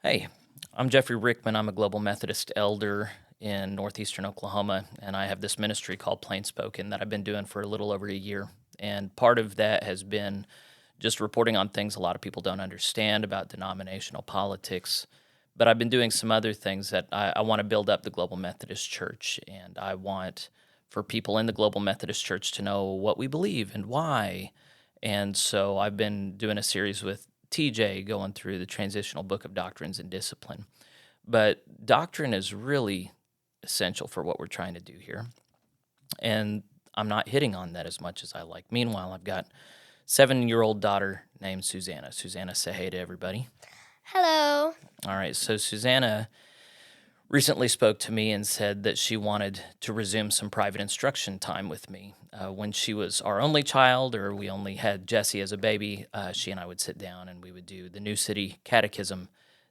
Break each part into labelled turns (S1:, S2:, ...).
S1: Hey, I'm Jeffrey Rickman. I'm a Global Methodist elder in northeastern Oklahoma, and I have this ministry called PlainSpoken that I've been doing for a little over a year. And part of that has been just reporting on things a lot of people don't understand about denominational politics. But I've been doing some other things that I want to build up the Global Methodist Church, and I want for people in the Global Methodist Church to know what we believe and why. And so I've been doing a series with TJ going through the transitional book of doctrines and discipline. But doctrine is really essential for what we're trying to do here. And I'm not hitting on that as much as I like. Meanwhile, I've got 7-year-old daughter named Susanna. Susanna, say hey to everybody.
S2: Hello.
S1: All right, so Susanna recently spoke to me and said that she wanted to resume some private instruction time with me. When she was our only child, or we only had Jesse as a baby, she and I would sit down and we would do the New City Catechism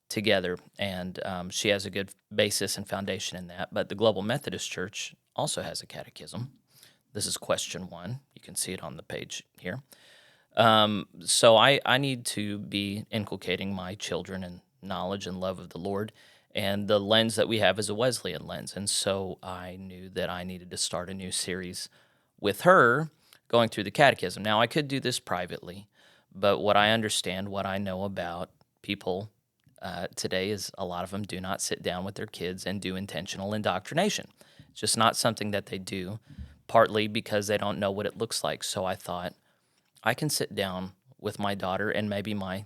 S1: together. And she has a good basis and foundation in that. But the Global Methodist Church also has a catechism. This is question 1. You can see it on the page here. So I need to be inculcating my children in knowledge and love of the Lord. And the lens that we have is a Wesleyan lens. And so I knew that I needed to start a new series with her going through the catechism. Now, I could do this privately, but what I understand, what I know about people today is a lot of them do not sit down with their kids and do intentional indoctrination. It's just not something that they do, partly because they don't know what it looks like. So I thought I can sit down with my daughter and maybe my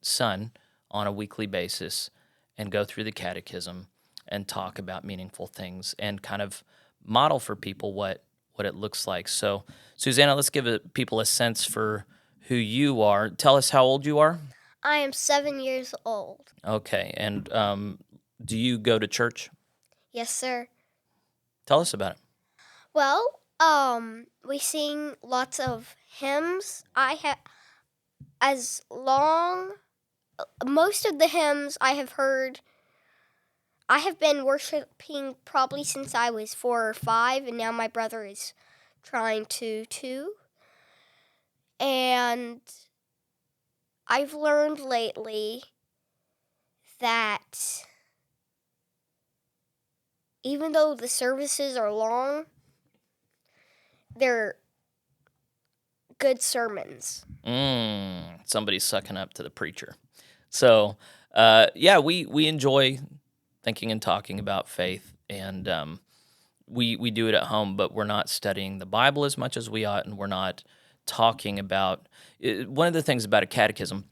S1: son on a weekly basis and go through the catechism and talk about meaningful things and kind of model for people what it looks like. So, Susanna, let's give people a sense for who you are. Tell us how old you are.
S2: I am 7 years old.
S1: Okay, and do you go to church?
S2: Yes, sir.
S1: Tell us about it.
S2: Well, we sing lots of hymns. Most of the hymns I have heard. I have been worshiping probably since I was 4 or 5, and now my brother is trying to too. And I've learned lately that even though the services are long, they're good sermons.
S1: Somebody's sucking up to the preacher. So, yeah, we enjoy thinking and talking about faith, and we do it at home, but we're not studying the Bible as much as we ought, and we're not talking about one of the things about a catechism.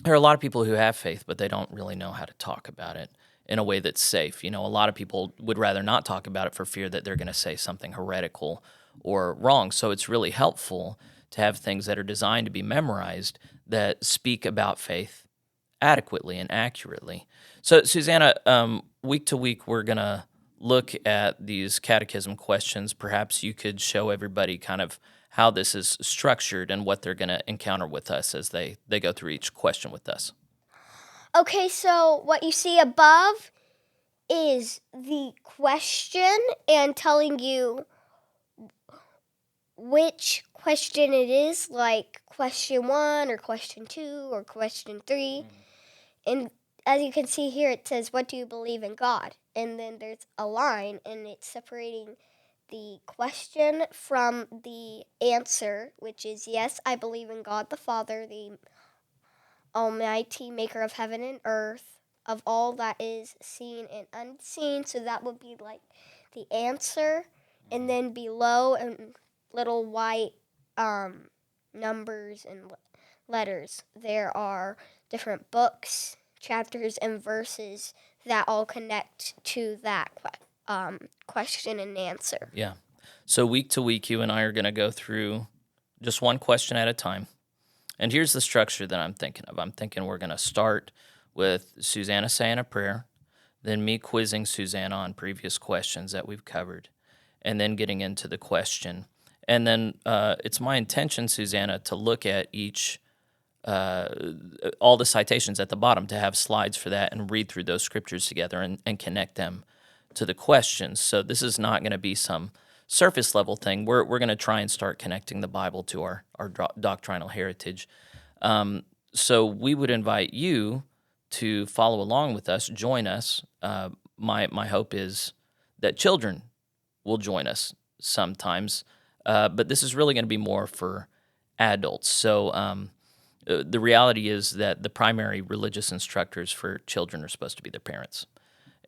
S1: There are a lot of people who have faith, but they don't really know how to talk about it in a way that's safe. You know, a lot of people would rather not talk about it for fear that they're going to say something heretical or wrong. So it's really helpful to have things that are designed to be memorized that speak about faith adequately and accurately. So, Susanna, week to week, we're going to look at these catechism questions. Perhaps you could show everybody kind of how this is structured and what they're going to encounter with us as they go through each question with us.
S2: Okay, so what you see above is the question and telling you which question it is, like question 1 or question 2 or question 3. And as you can see here, it says, what do you believe in God? And then there's a line, and it's separating the question from the answer, which is, yes, I believe in God the Father, the Almighty maker of heaven and earth, of all that is seen and unseen. So that would be like the answer. And then below, in little white numbers and letters, there are different books, chapters, and verses that all connect to that question and answer.
S1: Yeah. So week to week, you and I are going to go through just one question at a time. And here's the structure that I'm thinking of. I'm thinking we're going to start with Susanna saying a prayer, then me quizzing Susanna on previous questions that we've covered, and then getting into the question. And then it's my intention, Susanna, to look at each all the citations at the bottom, to have slides for that and read through those scriptures together and connect them to the questions. So this is not going to be some surface level thing. We're going to try and start connecting the Bible to our doctrinal heritage. So we would invite you to follow along with us, join us. My hope is that children will join us sometimes, but this is really going to be more for adults. So the reality is that the primary religious instructors for children are supposed to be their parents.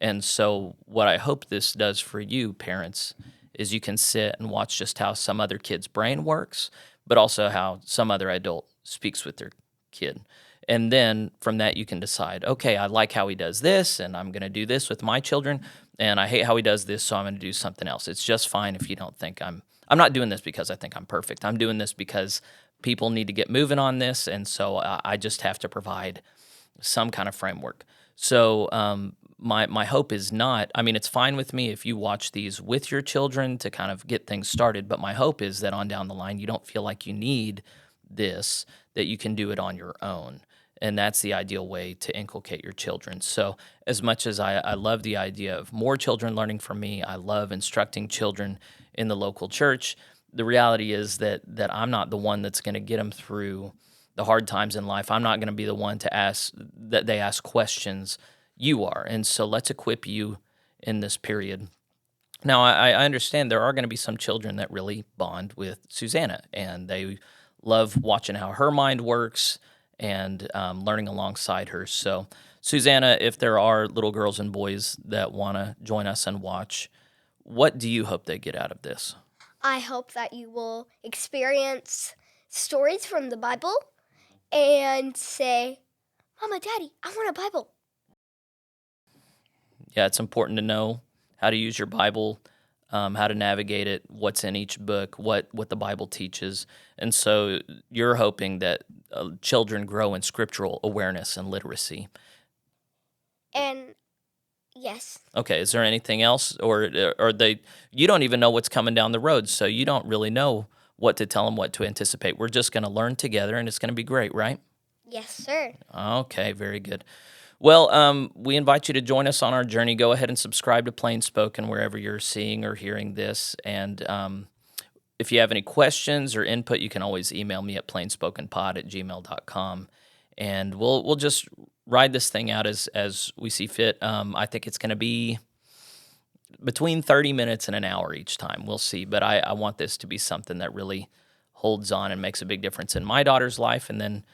S1: And so what I hope this does for you, parents, is you can sit and watch just how some other kid's brain works, but also how some other adult speaks with their kid. And then from that, you can decide, okay, I like how he does this, and I'm going to do this with my children, and I hate how he does this, so I'm going to do something else. It's just fine if you don't think I'm not doing this because I think I'm perfect. I'm doing this because people need to get moving on this, and so I just have to provide some kind of framework. So my hope is not, I mean, it's fine with me if you watch these with your children to kind of get things started, but my hope is that on down the line, you don't feel like you need this, that you can do it on your own. And that's the ideal way to inculcate your children. So as much as I love the idea of more children learning from me, I love instructing children in the local church, the reality is that I'm not the one that's going to get them through the hard times in life. I'm not going to be the one to ask that they ask questions. You are. And so let's equip you in this period. Now, I understand there are going to be some children that really bond with Susanna, and they love watching how her mind works and learning alongside her. So, Susanna, if there are little girls and boys that want to join us and watch, what do you hope they get out of this?
S2: I hope that you will experience stories from the Bible and say, Mama, Daddy, I want a Bible.
S1: Yeah, it's important to know how to use your Bible, how to navigate it, what's in each book, what the Bible teaches. And so you're hoping that children grow in scriptural awareness and literacy.
S2: And yes.
S1: Okay, is there anything else? Or you don't even know what's coming down the road, so you don't really know what to tell them, what to anticipate. We're just going to learn together, and it's going to be great, right?
S2: Yes, sir.
S1: Okay, very good. Well, we invite you to join us on our journey. Go ahead and subscribe to PlainSpoken wherever you're seeing or hearing this. And if you have any questions or input, you can always email me at plainspokenpod@gmail.com. And we'll just ride this thing out as we see fit. I think it's going to be between 30 minutes and an hour each time. We'll see. But I want this to be something that really holds on and makes a big difference in my daughter's life. And then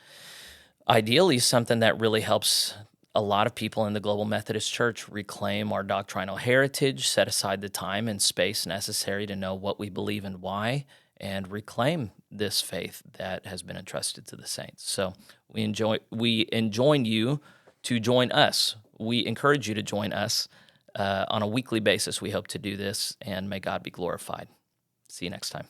S1: ideally something that really helps a lot of people in the Global Methodist Church reclaim our doctrinal heritage, set aside the time and space necessary to know what we believe and why, and reclaim this faith that has been entrusted to the saints. So we enjoin you to join us. We encourage you to join us on a weekly basis. We hope to do this, and may God be glorified. See you next time.